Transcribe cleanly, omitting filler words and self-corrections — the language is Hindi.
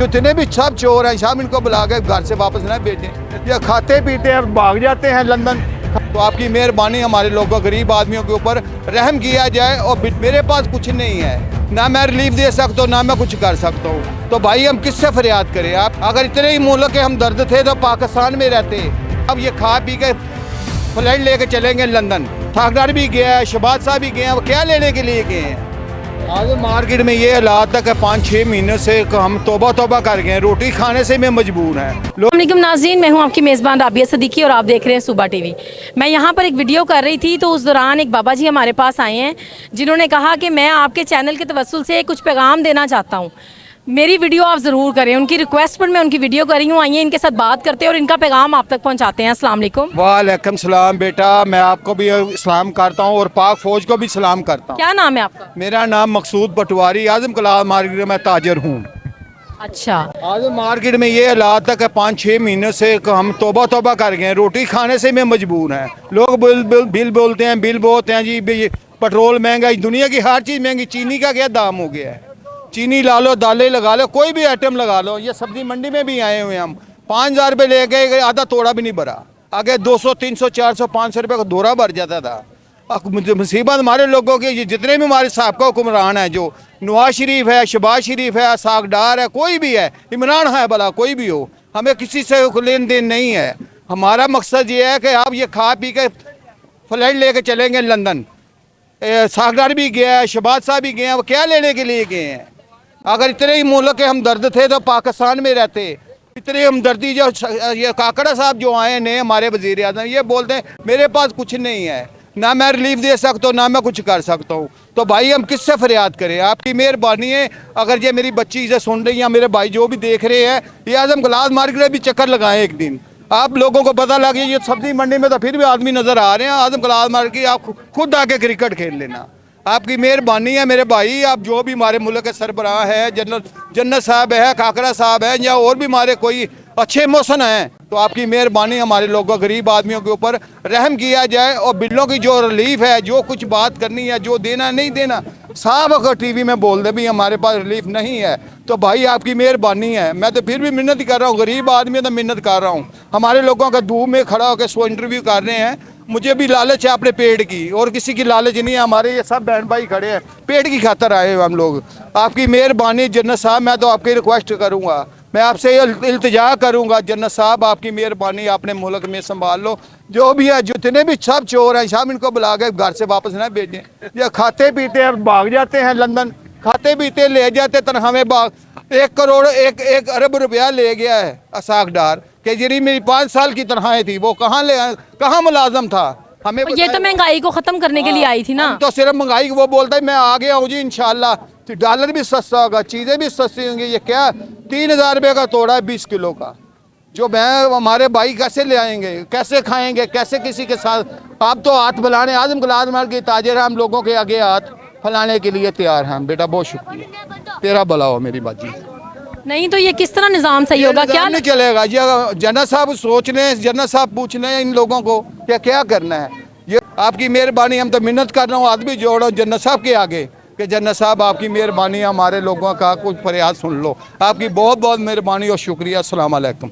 जितने भी सब चोर हैं शाम इनको बुला के घर से वापस ना भेजें। ये खाते पीते हैं भाग जाते हैं लंदन। तो आपकी मेहरबानी हमारे लोगों गरीब आदमियों के ऊपर रहम किया जाए। और मेरे पास कुछ नहीं है, ना मैं रिलीफ दे सकता हूँ ना मैं कुछ कर सकता हूँ। तो भाई हम किससे फरियाद करें? आप अगर इतने ही मुल्क के हम दर्द थे तो पाकिस्तान में रहते। अब ये खा पी के फ्लाइट लेके चलेंगे लंदन। ठाकरार भी गया है, शहबाज साहब भी गए हैं, वो क्या लेने के लिए गए हैं? आज मार्केट में ये हालात तक 5-6 महीने से हम तौबा कर गए हैं, रोटी खाने से मैं मजबूर हैं। अस्सलामुअलैकुम नाज़रीन, मैं हूं आपकी मेज़बान राबिया सदीकी और आप देख रहे हैं सुबह टीवी। मैं यहां पर एक वीडियो कर रही थी तो उस दौरान एक बाबा जी हमारे पास आए हैं जिन्होंने कहा कि मैं आपके चैनल के तवस्सुल से कुछ पैगाम देना चाहता हूं, मेरी वीडियो आप ज़रूर करें। उनकी रिक्वेस्ट पर मैं उनकी वीडियो कर रही हूँ। आइए इनके साथ बात करते हैं और इनका पैगाम आप तक पहुँचाते हैं। अस्सलाम वालेकुम। वालेकुम सलाम बेटा, मैं आपको भी सलाम करता हूँ और पाक फौज को भी सलाम करता हूँ। क्या नाम है आपका? मेरा नाम मकसूद पटवारी, आजम कलाल मार्केट में ताजर हूँ। अच्छा, आजम मार्केट में ये हालात तक 5-6 महीने से हम तौबा कर गए हैं, रोटी खाने से मैं मजबूर हैं। लोग बिल बोलते हैं, बिल बोलते हैं जी पेट्रोल महंगा, दुनिया की हर चीज़ महंगी। चीनी का क्या दाम हो गया है? चीनी ला लो, दालें लगा लो, कोई भी आइटम लगा लो। ये सब्जी मंडी में भी आए हुए हैं हम, 5,000 रुपये ले गए, आधा तोड़ा भी नहीं भरा। आगे 200, 300, 400, 500 रुपये का दौरा भर जाता था। मुसीबत हमारे लोगों की, जितने भी हमारे साहब हुक्मरान है, जो नवाज शरीफ है, शहबाज शरीफ है, सागडार है, कोई भी है, इमरान है, भला कोई भी हो, हमें किसी से लेन देन नहीं है। हमारा मकसद ये है कि आप ये खा पी के फ्लाइट लेके चलेंगे लंदन। सागडार भी गया है, शहबाज साहब भी गए हैं, वो क्या लेने के लिए गए हैं? अगर इतने ही मुल्क के हम दर्द थे तो पाकिस्तान में रहते। इतनी हमदर्दी जो ये काकड़ा साहब जो आए ने हमारे वज़ीर आज़म, ये बोलते हैं मेरे पास कुछ नहीं है, ना मैं रिलीफ दे सकता हूँ ना मैं कुछ कर सकता हूँ। तो भाई हम किससे फरियाद करें? आपकी मेहरबानी है। अगर ये मेरी बच्ची इसे सुन रही है, मेरे भाई जो भी देख रहे हैं, ये आजम कलाल मार्केट में भी चक्कर लगाएं एक दिन। आप लोगों को पता लगे ये सब्जी मंडी में तो फिर भी आदमी नज़र आ रहे हैं। आजम कलाल मार्केट आप खुद आके क्रिकेट खेल लेना। आपकी मेहरबानी है मेरे भाई। आप जो भी हमारे मुल्क के सरबराह है, जन्नत साहब है, काकड़ा साहब है, या और भी हमारे कोई अच्छे मौसन हैं, तो आपकी मेहरबानी हमारे लोगों गरीब आदमियों के ऊपर रहम किया जाए। और बिलों की जो रिलीफ है, जो कुछ बात करनी है, जो देना नहीं देना, साहब अगर टीवी में बोल दे भी हमारे पास रिलीफ नहीं है, तो भाई आपकी मेहरबानी है। मैं तो फिर भी मिन्नत कर रहा हूँ, गरीब आदमी तो मिन्नत कर रहा हूँ। हमारे लोगों का धूप में खड़ा होकर सो इंटरव्यू कर रहे हैं। मुझे भी लालच है अपने पेट की, और किसी की लालच नहीं है। हमारे ये सब बहन भाई खड़े हैं, पेट की खातर आए हम लोग। आपकी मेहरबानी जन्नत साहब, मैं तो आपकी रिक्वेस्ट करूँगा, मैं आपसे इल्तिजा करूँगा जन्नत साहब, आपकी मेहरबानी, अपने मुल्क में संभाल लो। जो भी है, जितने भी सब चोर हैं शाम इनको बुला के घर से वापस ना भेजें। ये खाते पीते हैं भाग जाते हैं लंदन, खाते पीते ले जाते तनख्वाहें भाग। 1 करोड़ 1 अरब रुपया ले गया है सागडार के जरिए। मेरी 5 साल की तनख्वाहें थी, वो कहाँ मुलाजम था? हमें ये तो महंगाई को ख़त्म करने के लिए आई थी ना। तो सिर्फ महंगाई, वो बोलता है मैं आ गया हूँ जी इंशाल्लाह, तो डॉलर भी सस्ता होगा, चीज़ें भी सस्ती होंगी। ये क्या 3,000 रुपये का तोड़ा है 20 किलो का, जो मैं हमारे भाई कैसे ले आएंगे, कैसे खाएंगे, कैसे किसी के साथ? आप तो हाथ फैलाने, आजम कलाल मार्केट के ताजर, हम लोगों के आगे हाथ फैलाने के लिए तैयार हैं। बेटा बहुत शुक्रिया, तेरा भला हो मेरी बाजी। नहीं तो ये किस तरह निज़ाम सही होगा? क्या नहीं चलेगा जी? जन्नत साहब सोच लें, जन्नत साहब पूछ लें इन लोगों को क्या करना है। ये आपकी मेहरबानी, हम तो मिन्नत कर रहा हूँ, आदमी जोड़ो जन्नत साहब के आगे कि जन्नत साहब आपकी मेहरबानी, हमारे लोगों का कुछ फरियाद सुन लो। आपकी बहुत बहुत मेहरबानी और शुक्रिया। अस्सलाम वालेकुम।